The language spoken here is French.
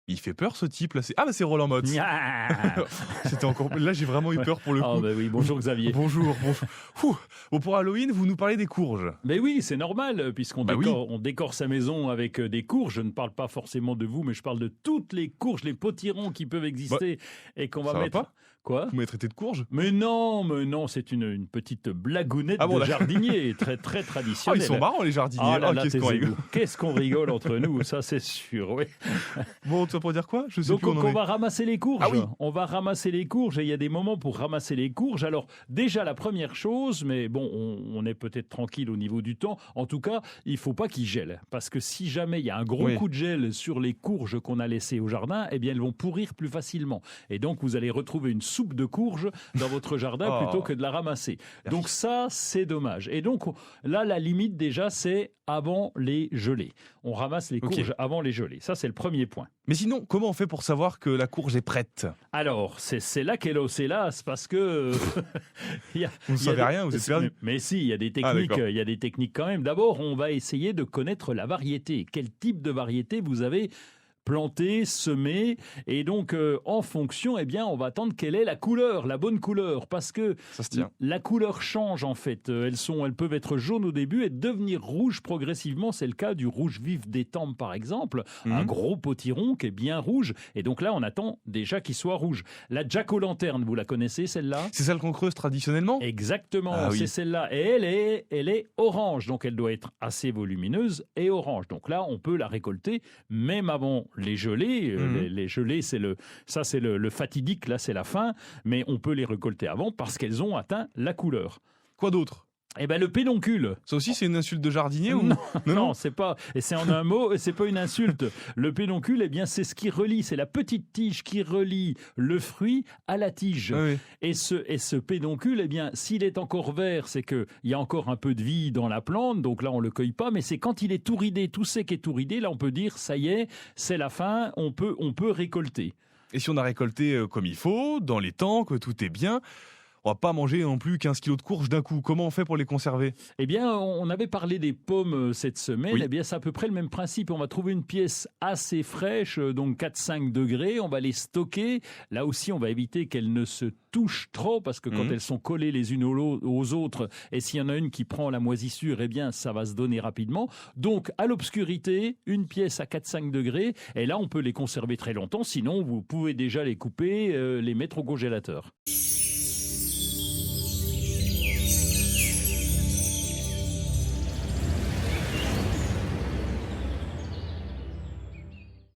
Il fait peur ce type là. C'est Roland Motz. C'était encore. Là j'ai vraiment eu peur pour le coup. Ah bah oui, bonjour Xavier. Bonjour. Bon, pour Halloween, vous nous parlez des courges. Mais oui, c'est normal, puisqu'on Bah on décore sa maison avec des courges. Je ne parle pas forcément de vous, mais je parle de toutes les courges, les potirons qui peuvent exister et qu'on va ça va mettre. pas Quoi ? Vous m'avez traité de courge? Mais non, c'est une petite blagounette bon, de là. jardinier, très Oh, traditionnelle. ils sont marrants les jardiniers. Ah là là, qu'est-ce qu'on rigole. qu'est-ce qu'on rigole entre nous, ça c'est sûr, oui. Bon, tu vas pour dire quoi? Je sais Donc plus où on en on est. va ramasser les courges. Ah oui. On va ramasser les courges et il y a des moments pour ramasser les courges. Alors déjà la première chose, mais bon, on est peut-être tranquille au niveau du temps. En tout cas, il faut pas qu'ils gèlent, parce que si jamais il y a un gros coup de gel sur les courges qu'on a laissées au jardin, eh bien elles vont pourrir plus facilement. Et donc vous allez retrouver une soupe de courges dans votre jardin plutôt que de la ramasser. Donc ça, c'est dommage. Et donc là, la limite déjà, c'est avant les gelées. On ramasse les courges avant les gelées. Ça, c'est le premier point. Mais sinon, comment on fait pour savoir que la courge est prête? Alors, c'est là qu'est l'os, hélas, parce que Vous ne savez rien, vous êtes perdu. Mais si, il y a des techniques, il y a des techniques quand même. D'abord, on va essayer de connaître la variété. Quel type de variété vous avez planter, semer, et donc en fonction, eh bien, on va attendre quelle est la couleur, la bonne couleur, parce que Ça se tient. la couleur change en fait. Elles peuvent être jaunes au début et devenir rouges progressivement. C'est le cas du rouge vif d'étampe par exemple, un gros potiron qui est bien rouge, et donc là on attend déjà qu'il soit rouge. La jack-o'-lanterne, vous la connaissez celle-là ? C'est celle qu'on creuse traditionnellement? Exactement, Ah oui. c'est celle-là. Et elle est orange, donc elle doit être assez volumineuse et orange. Donc là, on peut la récolter même avant les gelées. Les gelées, c'est le fatidique, là c'est la fin, mais on peut les récolter avant parce qu'elles ont atteint la couleur. Quoi d'autre? Eh ben le pédoncule. Ça aussi, c'est une insulte de jardinier ou... Non, c'est pas. Et c'est en un mot, et c'est pas une insulte. Le pédoncule, eh bien, c'est ce qui relie, c'est la petite tige qui relie le fruit à la tige. Ah oui. Et ce pédoncule, eh bien, s'il est encore vert, c'est que il y a encore un peu de vie dans la plante, donc là on le cueille pas. Mais c'est quand il est tout ridé, tout sec et tout ridé, là on peut dire ça y est, c'est la fin, on peut récolter. Et si on a récolté comme il faut, dans les temps, que tout est bien, on va pas manger non plus 15 kilos de courges d'un coup. Comment on fait pour les conserver? Eh bien, on avait parlé des pommes cette semaine. Oui. Eh bien, c'est à peu près le même principe. On va trouver une pièce assez fraîche, donc 4-5 degrés. On va les stocker. Là aussi, on va éviter qu'elles ne se touchent trop, parce que quand elles sont collées les unes aux autres, et s'il y en a une qui prend la moisissure, eh bien, ça va se donner rapidement. Donc, à l'obscurité, une pièce à 4-5 degrés. Et là, on peut les conserver très longtemps. Sinon, vous pouvez déjà les couper, les mettre au congélateur.